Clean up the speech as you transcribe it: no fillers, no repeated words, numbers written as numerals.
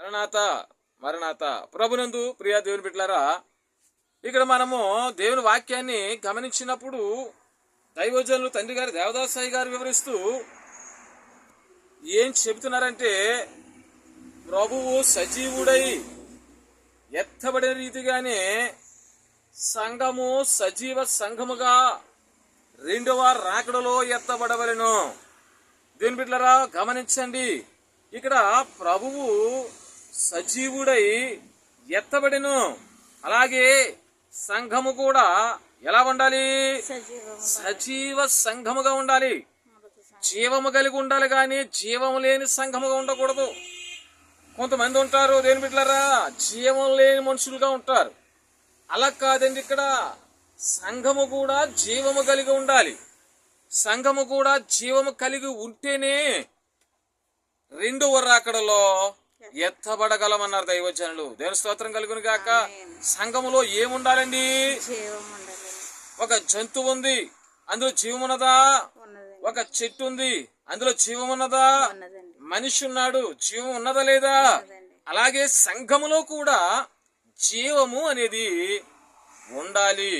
మరణాత మరణాత. ప్రభునందు ప్రియా దేవుని బిడ్డలారా, ఇక్కడ మనము దేవుని వాక్యాన్ని గమనించినప్పుడు దైవజనులు తండ్రి గారు దేవదాసాయి గారు వివరిస్తూ ఏం చెబుతున్నారంటే, ప్రభువు సజీవుడై ఎత్తబడిన రీతిగానే సంఘము సజీవ సంఘముగా రెండవ రాకడలో ఎత్తబడవలెను. దేవుని బిడ్డలారా గమనించండి, ఇక్కడ ప్రభువు సజీవుడై ఎత్తబడెను. అలాగే సంఘము కూడా ఎలా ఉండాలి? సజీవ సంఘముగా ఉండాలి. జీవము కలిగి ఉండాలి, కానీ జీవము లేని సంఘముగా ఉండకూడదు. కొంతమంది ఉంటారు దేని బిడ్డలారా, జీవం లేని మనుషులుగా ఉంటారు. అలా కాదండి, ఇక్కడ సంఘము కూడా జీవము కలిగి ఉండాలి. సంఘము కూడా జీవము కలిగి ఉంటేనే రెండవ రాకడలో ఎత్తబడగలమన్నారు దైవజనులు. దేవుని స్తోత్రం కలుగును గాక. సంఘములో ఏముండాలండి? ఒక జంతువు ఉంది, అందులో జీవం ఉన్నదా? ఒక చెట్టు ఉంది, అందులో జీవం ఉన్నదా? మనిషి ఉన్నాడు, జీవం ఉన్నదా లేదా? అలాగే సంఘములో కూడా జీవము అనేది ఉండాలి.